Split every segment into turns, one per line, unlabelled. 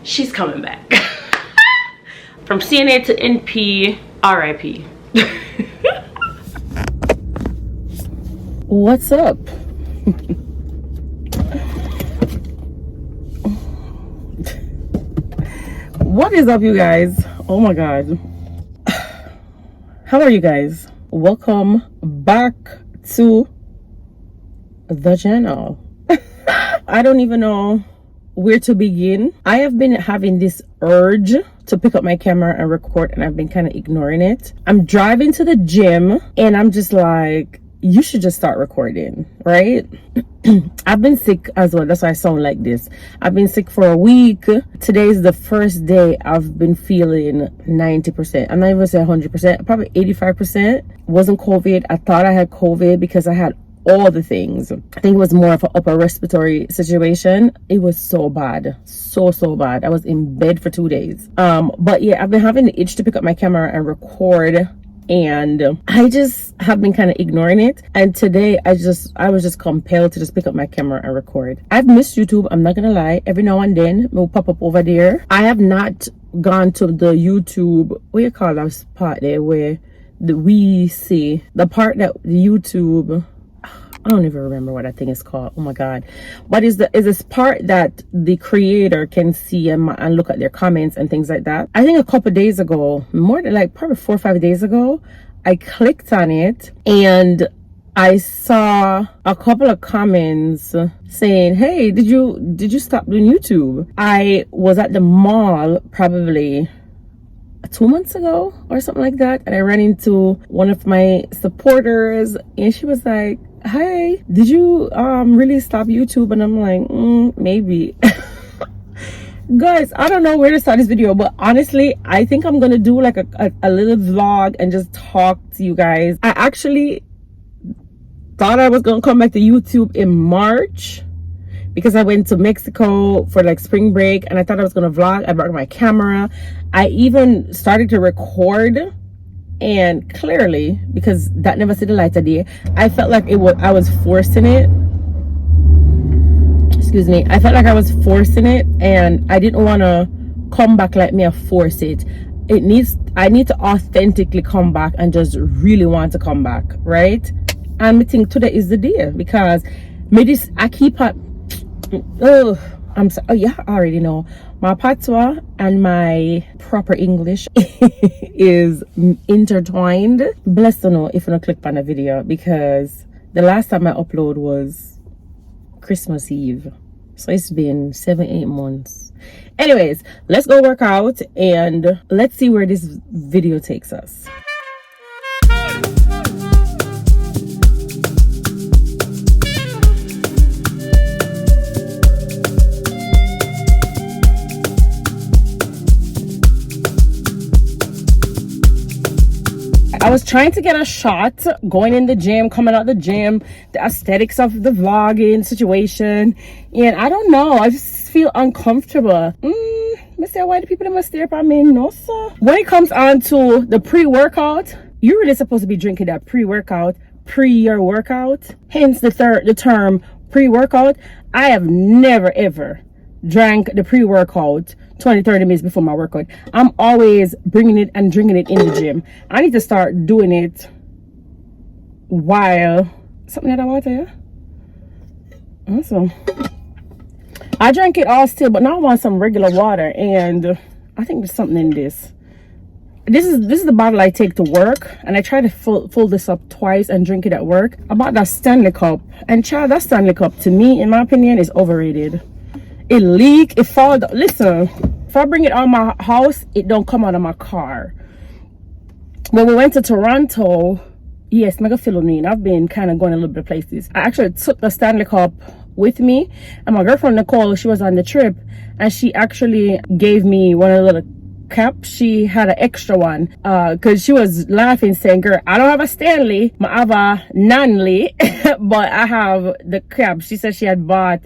she's coming back. From CNA to NP, RIP. What's up? What is up, you guys? Oh my god. How are you guys? Welcome back to the channel. I don't even know where to begin. I have been having this urge to pick up my camera and record, and I've been kind of ignoring it. I'm driving to the gym and I'm just like, you should just start recording, right? I've been sick as well. That's why I sound like this. I've been sick for a week. Today is the first day I've been feeling 90%. I'm not even saying 100%, probably 85%. Wasn't COVID. I thought I had COVID because I had all the things. I think it was more of an upper respiratory situation. It was so bad, so bad. I was in bed for 2 days. But yeah, I've been having the itch to pick up my camera and record, and I just have been kind of ignoring it. And today I was just compelled to just pick up my camera and record. I've missed YouTube, I'm not gonna lie. Every now and then it will pop up over there. I have not gone to the YouTube, what you call that part there where we see the part that the YouTube, I don't even remember what that thing is called. Oh my god. But is this part that the creator can see and look at their comments and things like that. I think a couple days ago, more than like probably 4 or 5 days ago, I clicked on it and I saw a couple of comments saying, hey, did you stop doing YouTube? I was at the mall probably 2 months ago or something like that, and I ran into one of my supporters and she was like, hey, did you really stop YouTube? And I'm like, maybe. Guys, I don't know where to start this video, but honestly, I think I'm gonna do like a little vlog and just talk to you guys. I actually thought I was gonna come back to YouTube in March because I went to Mexico for like spring break, and I thought I was gonna vlog. I brought my camera. I even started to record, and clearly, because that never see the light of day, I felt like I was forcing it. Excuse me. I felt like I was forcing it, and I didn't want to come back like me and force it. I need to authentically come back and just really want to come back, right? And I think today is the day, because I keep up. Oh, I'm sorry. Oh yeah, I already know. My patois and my proper English is intertwined. Blessed to know if you don't click on the video, because the last time I upload was Christmas Eve. So it's been 7-8 months. Anyways, let's go work out and let's see where this video takes us. I was trying to get a shot going in the gym, coming out the gym, the aesthetics of the vlogging situation, and I don't know, I just feel uncomfortable. Mr. Why do people must stare at me? No, sir. When it comes on to the pre-workout, you're really supposed to be drinking that pre-workout, your workout. Hence the term pre-workout. I have never ever drank the pre-workout 20-30 minutes before my workout. I'm always bringing it and drinking it in the gym. I need to start doing it while something that I want to tell you. Awesome. I drank it all still, but now I want some regular water, and I think there's something in this. This is the bottle I take to work, and I try to fill this up twice and drink it at work. I bought that Stanley Cup, and child, that Stanley Cup to me, in my opinion, is overrated. It leak, it fall. Listen, if I bring it out of my house, it don't come out of my car. When we went to Toronto, yes, mega Philomene, I've been kind of going a little bit of places. I actually took the Stanley Cup with me, and my girlfriend Nicole, she was on the trip, and she actually gave me one of the little cups. She had an extra one because she was laughing, saying, girl, I don't have a Stanley, I have a Nanley, but I have the cup. She said she had bought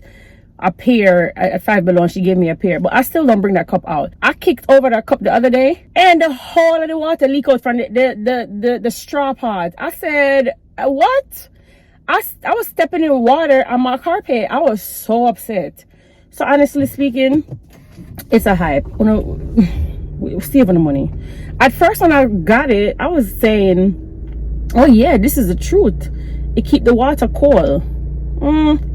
a pair at Five Below, and she gave me a pair, but I still don't bring that cup out. I kicked over that cup the other day, and the whole of the water leaked out from the straw pot. I said, what? I was stepping in water on my carpet. I was so upset. So honestly speaking, It's a hype. You know, we're saving the money. At first when I got it, I was saying, oh yeah, this is the truth. It keep the water cold.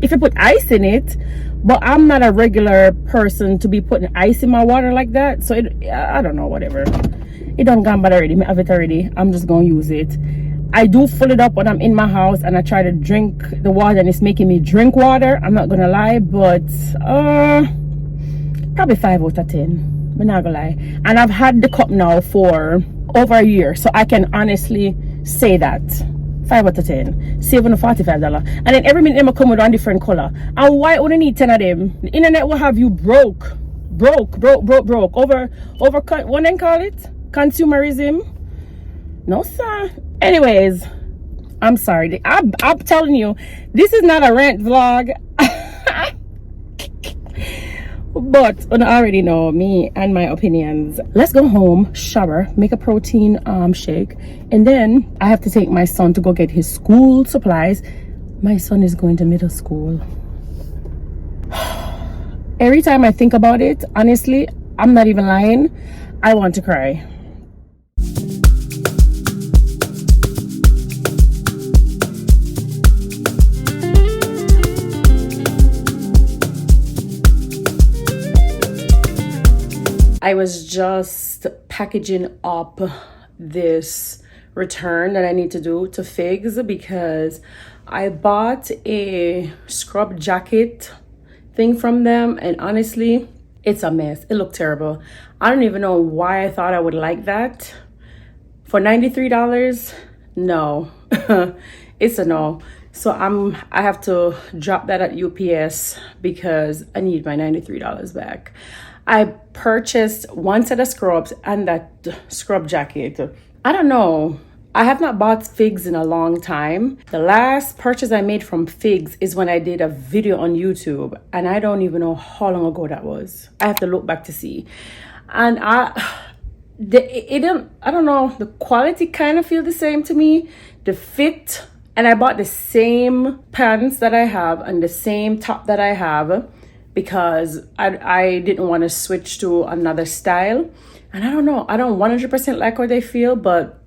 If you put ice in it, but I'm not a regular person to be putting ice in my water like that. So I don't know, whatever. It done gone bad already. I have it already. I'm just gonna use it. I do fill it up when I'm in my house and I try to drink the water, and it's making me drink water. I'm not gonna lie, but probably 5 out of 10. I'm not gonna lie. And I've had the cup now for over a year, so I can honestly say that 5 out of 10. Saving the $45. And then every minute them come with one different color. And why only need 10 of them? The internet will have you broke over what they call it? Consumerism. No sir. Anyways, I'm sorry. I'm telling you, this is not a rant vlog. But you already know me and my opinions. Let's go home, shower, make a protein shake, and then I have to take my son to go get his school supplies. My son is going to middle school. Every time I think about it, honestly, I'm not even lying, I want to cry. I was just packaging up this return that I need to do to Figs because I bought a scrub jacket thing from them, and honestly, it's a mess. It looked terrible. I don't even know why I thought I would like that. For $93, no. It's a no. So I have to drop that at UPS because I need my $93 back. I purchased one set of scrubs and that scrub jacket. I don't know. I have not bought Figs in a long time. The last purchase I made from Figs is when I did a video on YouTube, and I don't even know how long ago that was. I have to look back to see. And I don't know, the quality kind of feel the same to me. The fit, and I bought the same pants that I have and the same top that I have, because I didn't want to switch to another style. And I don't know, I don't 100% like how they feel, but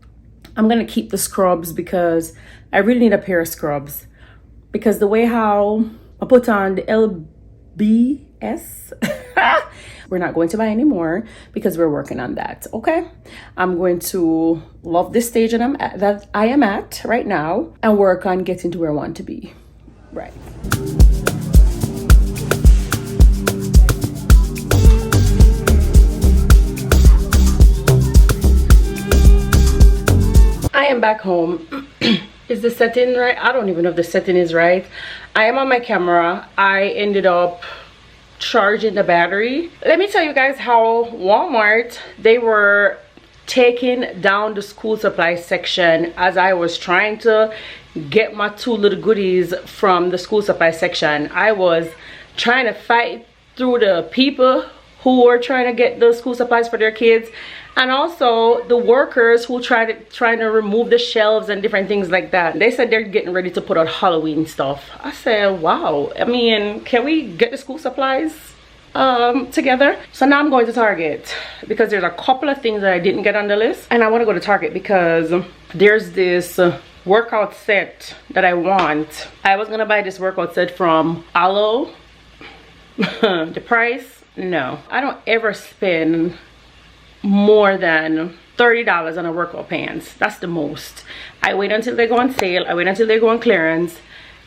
I'm going to keep the scrubs because I really need a pair of scrubs. Because the way how I put on the LBS, we're not going to buy anymore because we're working on that, okay? I'm going to love this stage that I am at right now and work on getting to where I want to be, right? I am back home. Is the setting right? I don't even know if the setting is right. I am on my camera. I ended up charging the battery. Let me tell you guys how Walmart, they were taking down the school supply section as I was trying to get my 2 little goodies from the school supply section. I was trying to fight through the people who were trying to get the school supplies for their kids, and also the workers who trying to remove the shelves and different things like that. They said they're getting ready to put out Halloween stuff. I said, wow, I mean, can we get the school supplies together? So now I'm going to Target because there's a couple of things that I didn't get on the list, and I want to go to Target because there's this workout set that I want. I was gonna buy this workout set from Alo. The price, no, I don't ever spend more than $30 on a workout pants. That's the most. I wait until they go on sale. I wait until they go on clearance,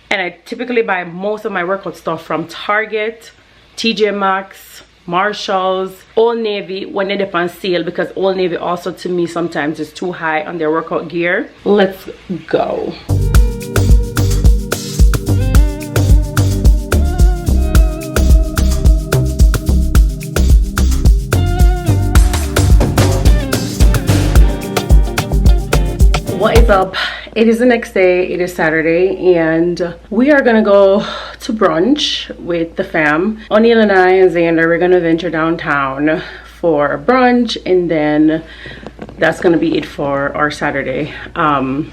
and I typically buy most of my workout stuff from Target, TJ Maxx, Marshalls, Old Navy when they dip on sale, because Old Navy also to me sometimes is too high on their workout gear. Let's go. What is up? It is the next day. It is Saturday, and we are gonna go to brunch with the fam. O'Neill and I and Xander, we're gonna venture downtown for brunch, and then that's gonna be it for our Saturday. Oh,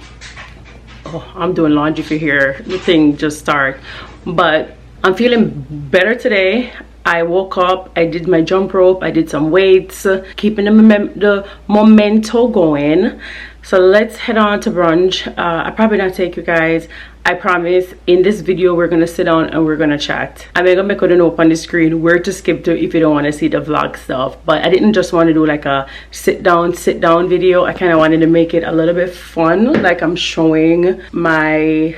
I'm doing laundry for here. The thing just started, but I'm feeling better today. I woke up, I did my jump rope, I did some weights, keeping the momento going. So let's head on to brunch. I probably not take you guys. I promise in this video we're gonna sit down and we're gonna chat. I'm gonna make a note on the screen where to skip to if you don't want to see the vlog stuff. But I didn't just want to do like a sit down video. I kind of wanted to make it a little bit fun, like I'm showing my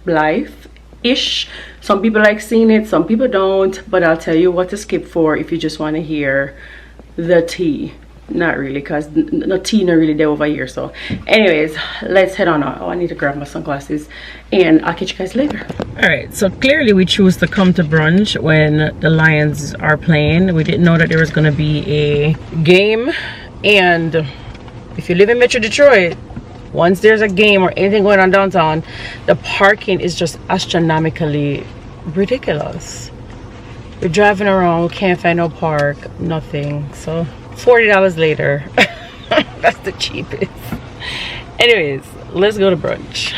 life ish. Some people like seeing it, some people don't, but I'll tell you what to skip for if you just want to hear the tea. Not really, because no tea not really there over here. So anyways, let's head on out. Oh, I need to grab my sunglasses and I'll catch you guys later. All right, so clearly we choose to come to brunch when the Lions are playing. We didn't know that there was going to be a game, and if you live in Metro Detroit, once there's a game or anything going on downtown, the parking is just astronomically ridiculous. We're driving around, can't find no park, nothing. So $40 later, that's the cheapest. Anyways, let's go to brunch.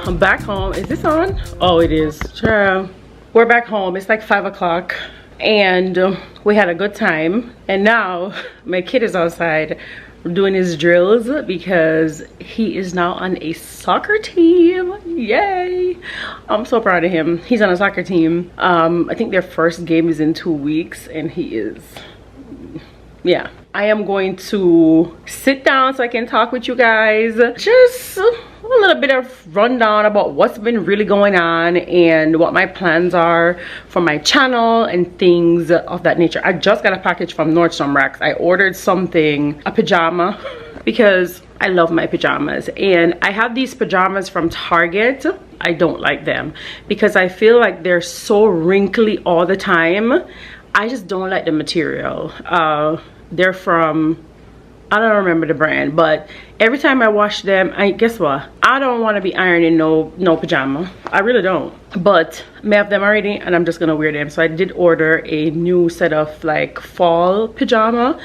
I'm back home. Is this on? Oh, it is. Sure. We're back home. It's like 5 o'clock and we had a good time, and now my kid is outside doing his drills because he is now on a soccer team. Yay! I'm so proud of him. He's on a soccer team. I think their first game is in 2 weeks and he is, yeah. I am going to sit down so I can talk with you guys. Just a little bit of rundown about what's been really going on and what my plans are for my channel and things of that nature. I just got a package from Nordstrom Racks. I ordered something, a pajama, because I love my pajamas. And I have these pajamas from Target. I don't like them because I feel like they're so wrinkly all the time. I just don't like the material. They're from, I don't remember the brand, but every time I wash them, guess what? I don't want to be ironing no pajama. I really don't. But I have them already and I'm just gonna wear them. So I did order a new set of like fall pajama.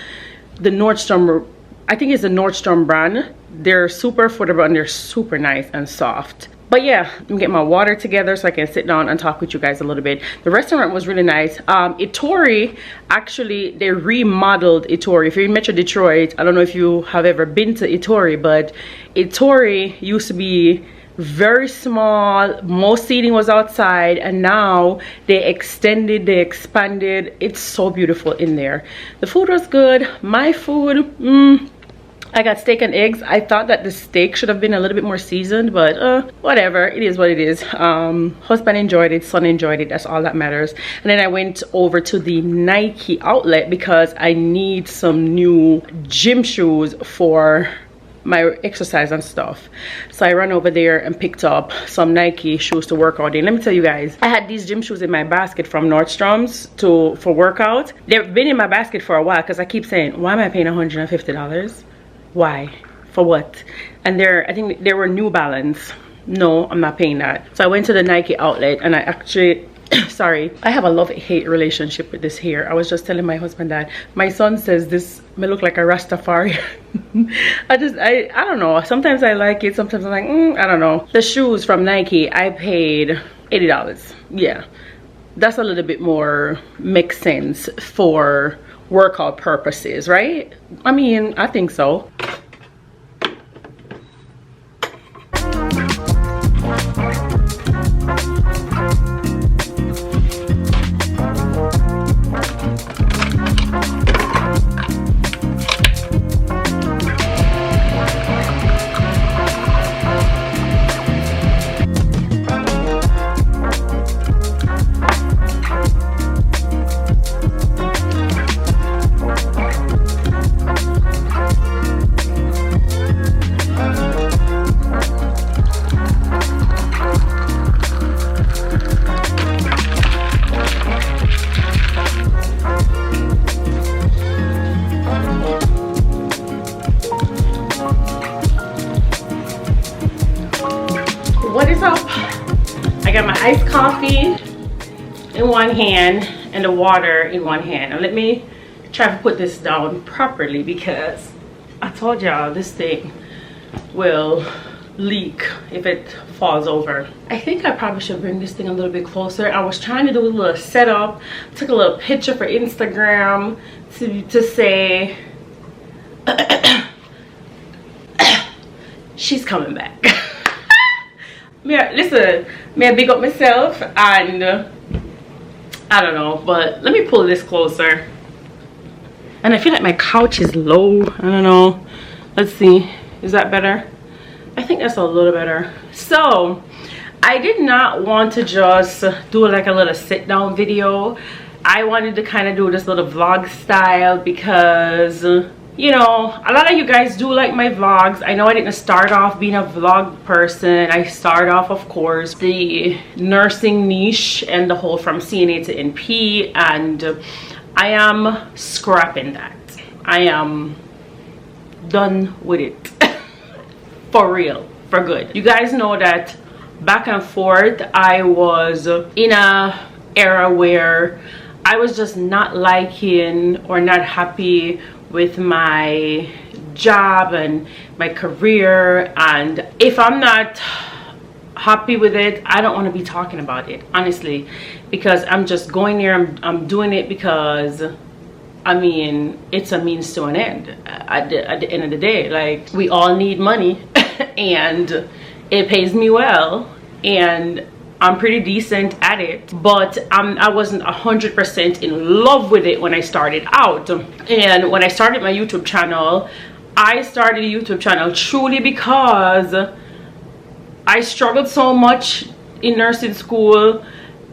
The Nordstrom, I think it's the Nordstrom brand. They're super affordable and they're super nice and soft. But yeah, I'm getting my water together so I can sit down and talk with you guys a little bit. The restaurant was really nice. Ettore, actually, they remodeled Ettore. If you're in Metro Detroit, I don't know if you have ever been to Ettore, but Ettore used to be very small. Most seating was outside, and now they extended, they expanded. It's so beautiful in there. The food was good. My food, I got steak and eggs. I thought that the steak should have been a little bit more seasoned, but whatever, it is what it is. Husband enjoyed it, son enjoyed it, that's all that matters. And then I went over to the Nike outlet because I need some new gym shoes for my exercise and stuff. So I ran over there and picked up some Nike shoes to work out in. Let me tell you guys, I had these gym shoes in my basket from Nordstrom's for workout. They've been in my basket for a while because I keep saying, why am I paying $150? Why? For what? And I think they were New Balance. No, I'm not paying that. So I went to the Nike outlet and I actually sorry, I have a love-hate relationship with this hair. I was just telling my husband that my son says this may look like a Rastafari. I don't know, sometimes I like it, sometimes I'm like I don't know. The shoes from Nike, I paid $80. Yeah, that's a little bit more makes sense for workout purposes, right? I mean, I think so. iced coffee in one hand and the water in one hand. And let me try to put this down properly, because I told y'all this thing will leak if it falls over. I think I probably should bring this thing a little bit closer. I was trying to do a little setup, took a little picture for Instagram to say she's coming back. Listen, may I big up myself, and I don't know, but let me pull this closer. And I feel like my couch is low. I don't know. Let's see. Is that better? I think that's a little better. So I did not want to just do like a little sit down video. I wanted to kind of do this little vlog style because, you know, a lot of you guys do like my vlogs. I know I didn't start off being a vlog person. I started off, of course, the nursing niche and the whole from CNA to NP, and I am scrapping that. I am done with it. For real, for good. You guys know that back and forth, I was in a era where I was just not liking or not happy with my job and my career, and if I'm not happy with it, I don't want to be talking about it, honestly, because I'm just going there. I'm doing it because, I mean, it's a means to an end at the end of the day. Like, we all need money and it pays me well and I'm pretty decent at it, but I wasn't 100% in love with it when I started out. And when I started my YouTube channel, I started a YouTube channel truly because I struggled so much in nursing school,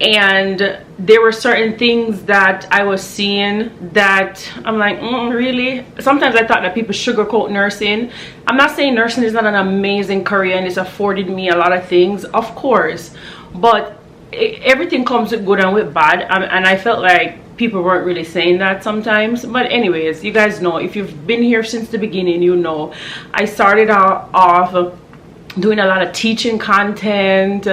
and there were certain things that I was seeing that I'm like, really? Sometimes I thought that people sugarcoat nursing. I'm not saying nursing is not an amazing career and it's afforded me a lot of things, of course, but everything comes with good and with bad, and I felt like people weren't really saying that sometimes. But anyways, you guys know, if you've been here since the beginning, you know I started off doing a lot of teaching content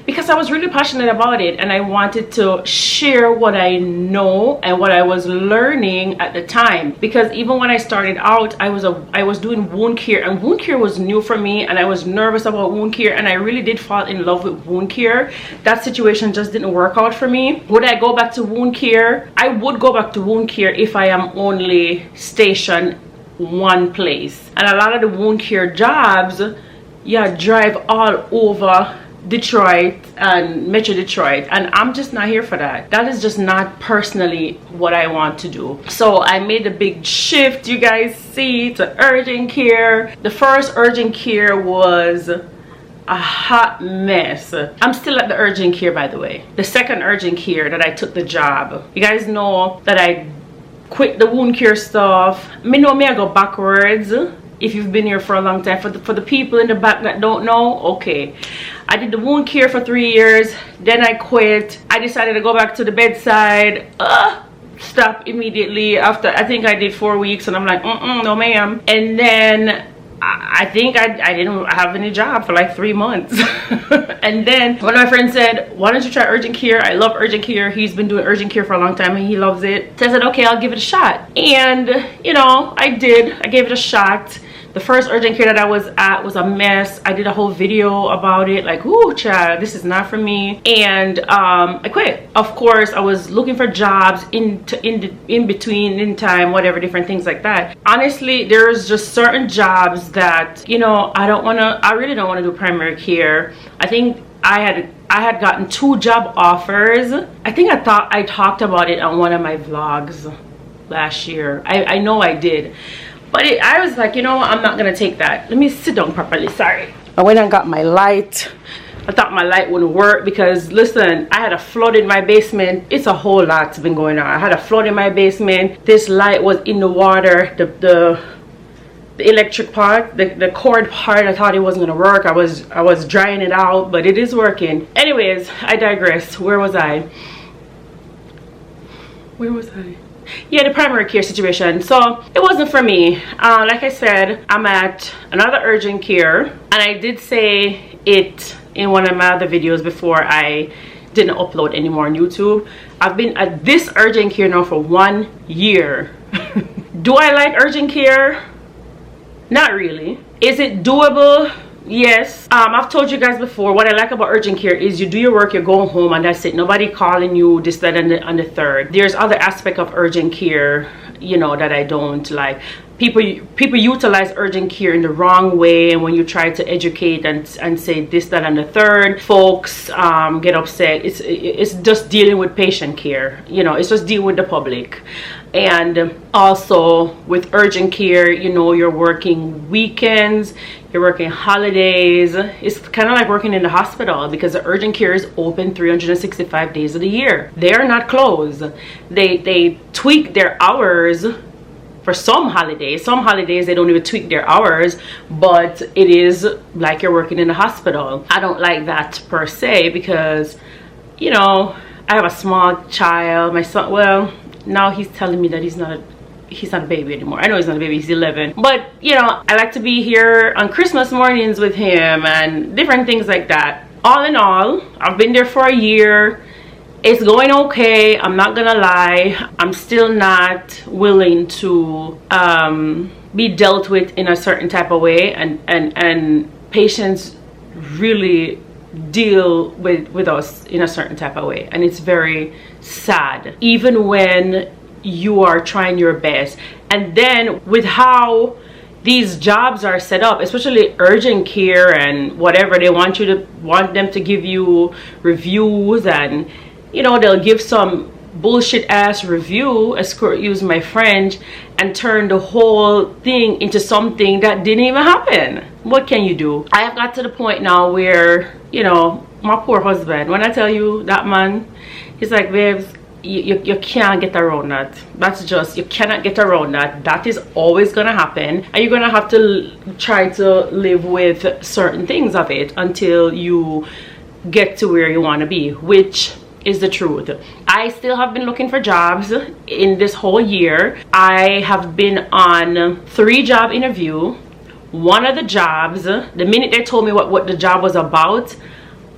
because I was really passionate about it, and I wanted to share what I know and what I was learning at the time. Because even when I started out, I was doing wound care, and wound care was new for me, and I was nervous about wound care, and I really did fall in love with wound care. That situation just didn't work out for me. Would I go back to wound care? I would go back to wound care if I am only stationed one place. And a lot of the wound care jobs, yeah, drive all over Detroit and Metro Detroit, and I'm just not here for that. That is just not personally what I want to do. So I made a big shift, you guys see, to urgent care. The first urgent care was a hot mess. I'm still at the urgent care, by the way. The second urgent care that I took the job, you guys know that I quit the wound care stuff. Me know me I go backwards. If you've been here for a long time, for the people in the back that don't know, okay, I did the wound care for 3 years, then I quit. I decided to go back to the bedside. Stop immediately after I think I did 4 weeks, and I'm like, no ma'am. And then I think I didn't have any job for like 3 months. And then one of my friends said, why don't you try urgent care? I love urgent care. He's been doing urgent care for a long time and he loves it. So I said, okay, I'll give it a shot. And you know, I did. I gave it a shot. The first urgent care that I was at was a mess. I did a whole video about it, like, ooh, child, this is not for me. And I quit. Of course, I was looking for jobs in between, in time, whatever, different things like that. Honestly, there's just certain jobs that, you know, I really don't want to do primary care. I think I had gotten 2 job offers. I think I talked about it on one of my vlogs last year. I know I did. But I was like, you know, I'm not gonna take that. Let me sit down properly, sorry. I went and got my light. I thought my light wouldn't work because, listen, I had a flood in my basement. It's a whole lot's been going on. I had a flood in my basement. This light was in the water. The electric part, the cord part, I thought it wasn't gonna work. I was drying it out, but it is working. Anyways, I digress. Where was I? Yeah, the primary care situation. So it wasn't for me. Like I said, I'm at another urgent care, and I did say it in one of my other videos before I didn't upload anymore on YouTube. I've been at this urgent care now for 1 year. Do I like urgent care? Not really. Is it doable? Yes. I've told you guys before, what I like about urgent care is you do your work, you go home, and that's it. Nobody calling you this, that, and the third. There's other aspect of urgent care, you know, that I don't like. People utilize urgent care in the wrong way, and when you try to educate and say this, that, and the third, folks get upset. It's just dealing with patient care, you know, it's just dealing with the public. And also with urgent care, you know, you're working weekends, you're working holidays. It's kind of like working in the hospital, because the urgent care is open 365 days of the year. They are not closed. They tweak their hours for some holidays. Some holidays they don't even tweak their hours, but it is like you're working in a hospital. I don't like that per se, because, you know, I have a small child. My son, well, now he's telling me that he's not a baby anymore. I know he's not a baby, he's 11. But, you know, I like to be here on Christmas mornings with him and different things like that. All in all, I've been there for a year. It's going okay, I'm not gonna lie. I'm still not willing to be dealt with in a certain type of way, and patients really deal with us in a certain type of way, and it's very sad, even when you are trying your best. And then with how these jobs are set up, especially urgent care and whatever, they want them to give you reviews, and you know, they'll give some bullshit ass review, excuse my French, and turn the whole thing into something that didn't even happen. What can you do? I have got to the point now where, you know, my poor husband, when I tell you that man, he's like, babes, you can't get around that. That's just, you cannot get around that. That is always gonna happen, and you're gonna have to try to live with certain things of it until you get to where you want to be, which is the truth. I still have been looking for jobs in this whole year. I have been on 3 job interviews. One of the jobs, the minute they told me what the job was about,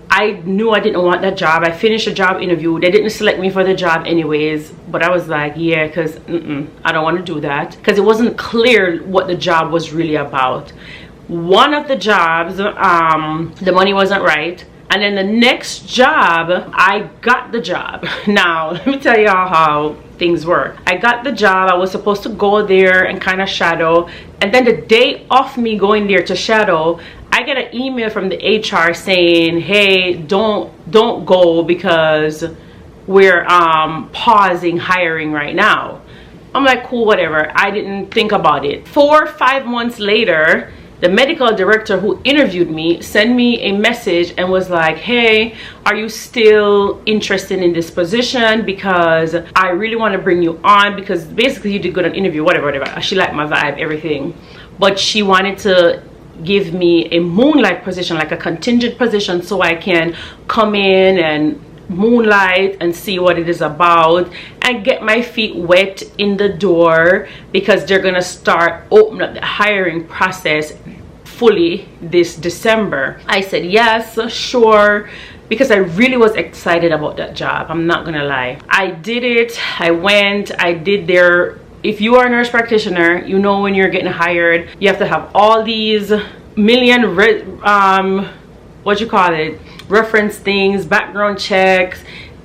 I knew I didn't want that job. I finished a job interview. They didn't select me for the job anyways, but I was like, yeah, because I don't want to do that, because it wasn't clear what the job was really about. One of the jobs, the money wasn't right. And then the next job, I got the job. Now, let me tell y'all how things work. I got the job. I was supposed to go there and kind of shadow. And then the day of me going there to shadow, I get an email from the HR saying, hey, don't go because we're pausing hiring right now. I'm like, cool, whatever. I didn't think about it. 4 or 5 months later, the medical director who interviewed me sent me a message and was like, hey, are you still interested in this position? Because I really want to bring you on, because basically you did good on interview, whatever. She liked my vibe, everything. But she wanted to give me a moonlight position, like a contingent position, so I can come in and moonlight and see what it is about and get my feet wet in the door, because they're gonna start opening up the hiring process fully this December. I said yes, sure, because I really was excited about that job. I'm not gonna lie. I did it. I went, I did their, if you are a nurse practitioner, you know, when you're getting hired, you have to have all these million reference things, background checks,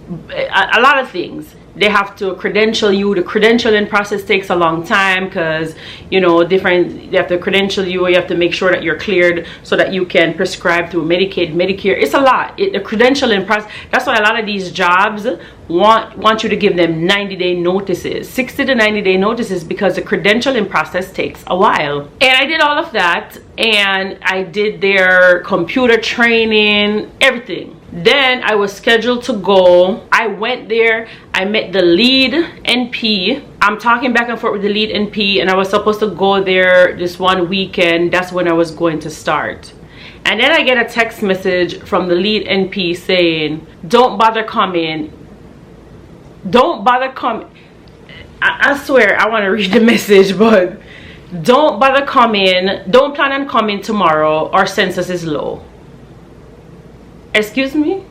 a lot of things. They have to credential you. The credentialing process takes a long time, because, you know, they have to credential you. You have to make sure that you're cleared so that you can prescribe through Medicaid, Medicare. It's a lot. The credentialing process, that's why a lot of these jobs want you to give them 90-day notices, 60 to 90-day notices, because the credentialing process takes a while. And I did all of that, and I did their computer training, everything. Then I was scheduled to go. I went there. I met the lead NP. I'm talking back and forth with the lead NP, and I was supposed to go there this one weekend. That's when I was going to start. And then I get a text message from the lead NP saying, don't bother coming. Don't bother coming. I swear I want to read the message, but don't bother coming. Don't plan on coming tomorrow. Our census is low. Excuse me?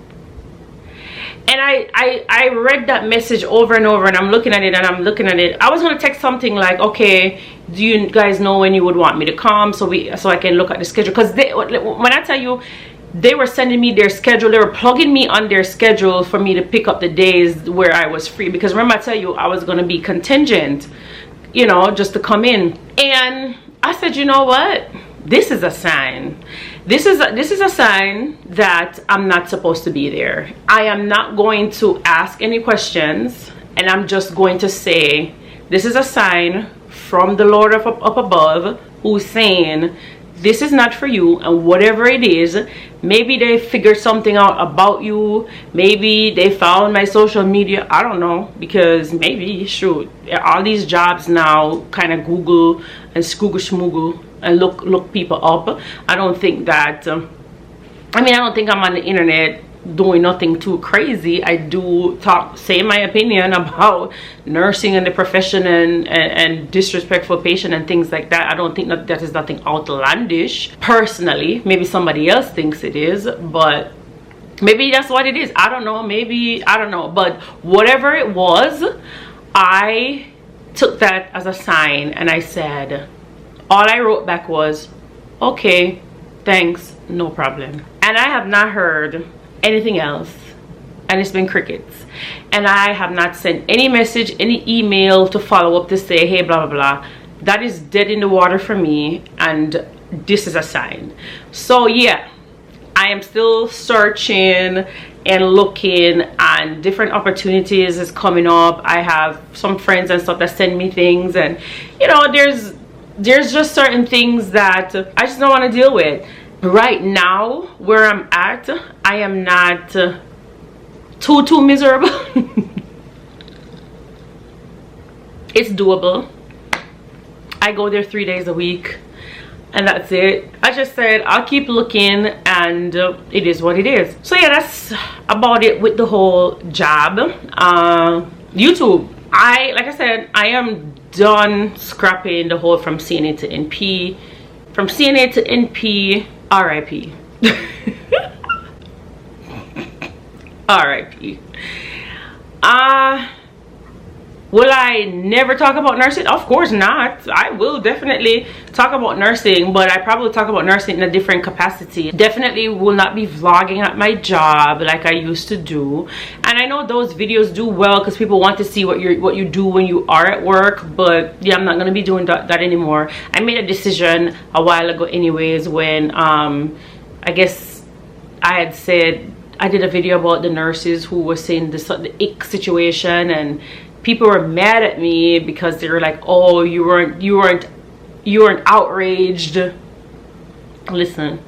And I read that message over and over, and I'm looking at it and I'm looking at it. I was gonna text something like, okay, do you guys know when you would want me to come, so I can look at the schedule? Because when I tell you, they were sending me their schedule, they were plugging me on their schedule for me to pick up the days where I was free. Because remember, I tell you, I was gonna be contingent, you know, just to come in. And I said, you know what? This is a sign. This is a sign that I'm not supposed to be there. I am not going to ask any questions, and I'm just going to say, this is a sign from the Lord up above, who's saying, this is not for you. And whatever it is, maybe they figured something out about you, maybe they found my social media, I don't know, because maybe, shoot, all these jobs now kind of Google and skoogle schmoogle and look people up. I don't think that I don't think I'm on the internet doing nothing too crazy. I do say my opinion about nursing and the profession and disrespectful patient and things like that. I don't think that is nothing outlandish personally. Maybe somebody else thinks it is, but maybe that's what it is. I don't know. Maybe, I don't know. But whatever it was, I took that as a sign, and I said, all I wrote back was, okay, thanks, no problem. And I have not heard anything else, and it's been crickets. And I have not sent any message, any email to follow up to say, hey, blah blah blah. That is dead in the water for me, and this is a sign. So yeah, I am still searching and looking, and different opportunities is coming up. I have some friends and stuff that send me things, and you know, there's just certain things that I just don't want to deal with. Right now, where I'm at, I am not too miserable. It's doable. I go there 3 days a week, and that's it. I just said I'll keep looking, and it is what it is. So yeah, that's about it with the whole job. YouTube, like I said, I am done scrapping the whole from CNA to NP. From CNA to NP, RIP. RIP. Will I never talk about nursing? Of course not. I will definitely talk about nursing, but I probably talk about nursing in a different capacity. Definitely will not be vlogging at my job like I used to do. And I know those videos do well because people want to see what you do when you are at work, but yeah, I'm not going to be doing that anymore. I made a decision a while ago anyways, when I guess I had said, I did a video about the nurses who were saying the ick situation, and people were mad at me because they were like, oh, you weren't outraged. Listen,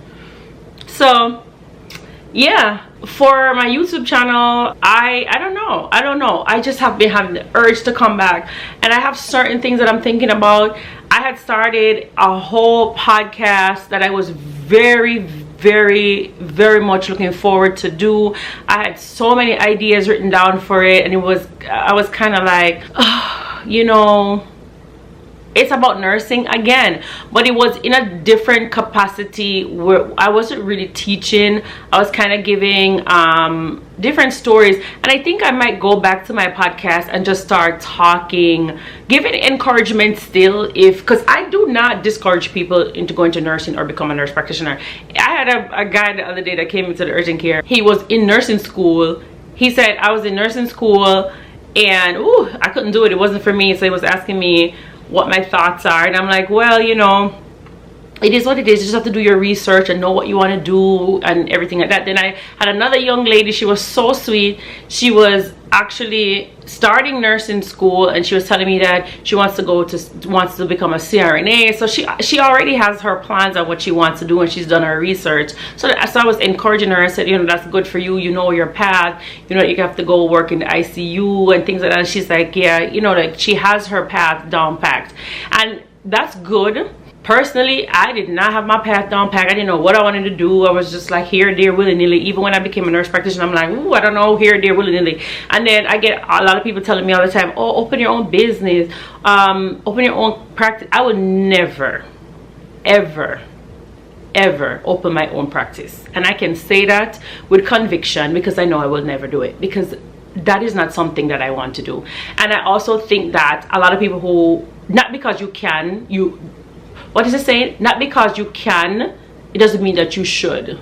so yeah, for my YouTube channel, I don't know, I just have been having the urge to come back, and I have certain things that I'm thinking about. I had started a whole podcast that I was very much looking forward to do. I had so many ideas written down for it, and I was kind of like, oh, you know, it's about nursing again, but it was in a different capacity where I wasn't really teaching. I was kind of giving different stories, and I think I might go back to my podcast and just start talking, giving encouragement still, because I do not discourage people into going to nursing or become a nurse practitioner. I had a guy the other day that came into the urgent care. He was in nursing school. He said, I was in nursing school and I couldn't do it. It wasn't for me. So he was asking me what my thoughts are, and I'm like, well, you know, it is what it is. You just have to do your research and know what you want to do and everything like that. Then I had another young lady. She was so sweet. She was actually starting nursing school, and she was telling me that she wants to become a CRNA. So she already has her plans on what she wants to do, and she's done her research. So I was encouraging her. I said, you know, that's good for you. You know your path. You know, you have to go work in the ICU and things like that. And she's like, yeah, you know, like she has her path down packed, and that's good. Personally, I did not have my path down packed. I didn't know what I wanted to do. I was just like here, there, willy-nilly. Even when I became a nurse practitioner, I'm like, ooh, I don't know, here, there, willy-nilly. And then I get a lot of people telling me all the time, oh, open your own business, open your own practice. I would never, ever, ever open my own practice. And I can say that with conviction because I know I will never do it, because that is not something that I want to do. And I also think that a lot of people who, not because you can, what is it saying? Not because you can, it doesn't mean that you should.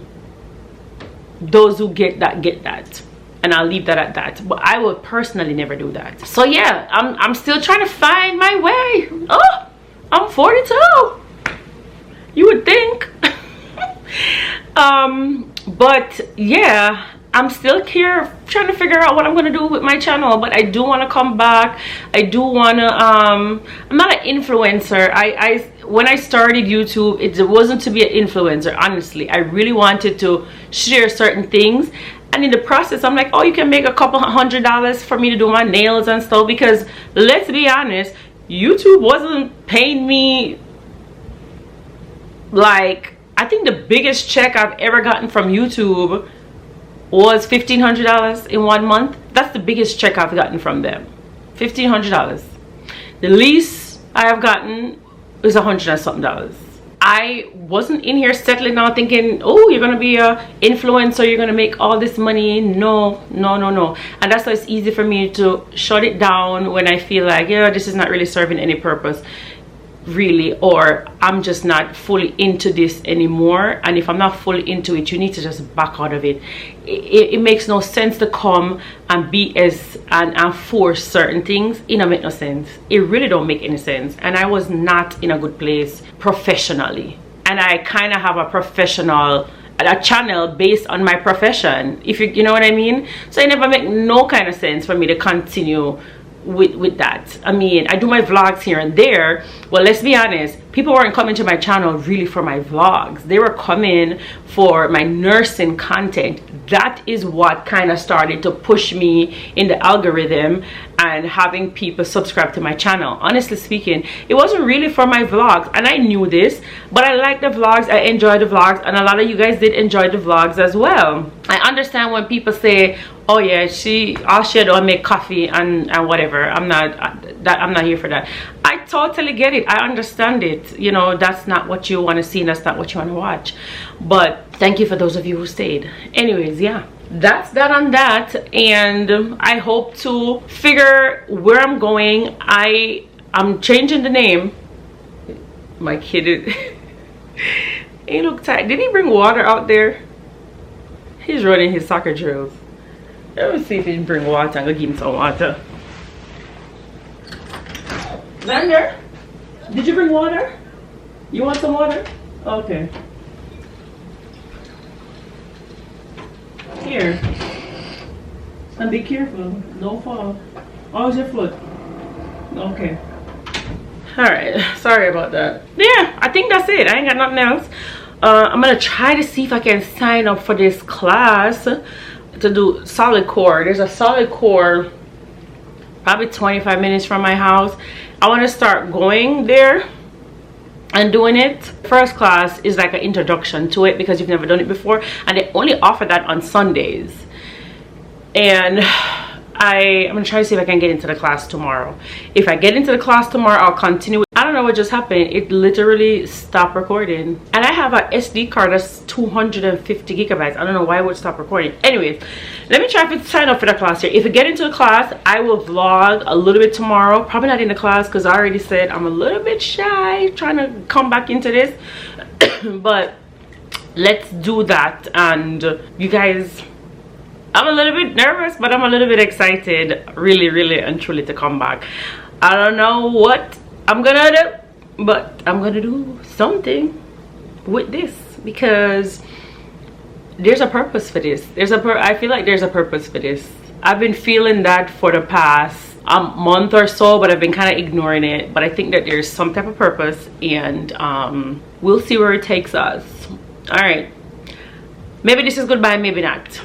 Those who get that, get that. And I'll leave that at that. But I will personally never do that. So yeah, I'm still trying to find my way. Oh, I'm 42. You would think. But yeah, I'm still here trying to figure out what I'm gonna do with my channel. But I do want to come back. I do want to I'm not an influencer. When I started YouTube, it wasn't to be an influencer. Honestly, I really wanted to share certain things, and in the process I'm like, oh, you can make a couple $100 for me to do my nails and stuff, because let's be honest, YouTube wasn't paying me. Like, I think the biggest check I've ever gotten from YouTube was $1,500 in 1 month. That's the biggest check I've gotten from them, $1,500. The least I have gotten is $100 and something. I wasn't in here settling down thinking, oh, you're gonna be a influencer, you're gonna make all this money. No. And that's why it's easy for me to shut it down when I feel like, yeah, this is not really serving any purpose, really, or I'm just not fully into this anymore. And if I'm not fully into it, you need to just back out of it. It makes no sense to come and BS and force certain things. It don't make no sense. It really don't make any sense. And I was not in a good place professionally, and I kind of have a channel based on my profession, if you know what I mean. So it never make no kind of sense for me to continue with that. I mean, I do my vlogs here and there. Well, let's be honest, people weren't coming to my channel really for my vlogs. They were coming for my nursing content. That is what kind of started to push me in the algorithm and having people subscribe to my channel. Honestly speaking, it wasn't really for my vlogs, and I knew this, but I like the vlogs, I enjoy the vlogs, and a lot of you guys did enjoy the vlogs as well. I understand when people say, oh yeah, all she do is make coffee and whatever. I'm not here for that. I totally get it. I understand it. You know, that's not what you want to see, and that's not what you want to watch. But thank you for those of you who stayed. Anyways, yeah, that's that on that. And I hope to figure where I'm going. I'm changing the name. My kid he look tight. Did he bring water out there? He's running his soccer drills. Let me see if he can bring water. I'm gonna give him some water. Xander, did you bring water? You want some water? Okay. Here. And be careful. No fall. How's your foot? Okay. Alright. Sorry about that. Yeah, I think that's it. I ain't got nothing else. I'm gonna try to see if I can sign up for this class to do solid core. There's a solid core probably 25 minutes from my house. I want to start going there and doing it. First class is like an introduction to it because you've never done it before, and they only offer that on Sundays. And I'm gonna try to see if I can get into the class tomorrow. If I get into the class tomorrow, I'll continue. I don't know what just happened. It literally stopped recording, and I have a SD card that's 250 gigabytes. I don't know why it would stop recording. Anyways, let me try to sign up for the class here. If I get into the class, I will vlog a little bit tomorrow. Probably not in the class because I already said I'm a little bit shy trying to come back into this. But let's do that. And you guys, I'm a little bit nervous, but I'm a little bit excited, really and truly, to come back. I don't know what I'm gonna do, but I'm gonna do something with this because there's a purpose for this. I feel like there's a purpose for this. I've been feeling that for the past month or so, but I've been kind of ignoring it. But I think that there's some type of purpose, and we'll see where it takes us. All right, maybe this is goodbye, maybe not.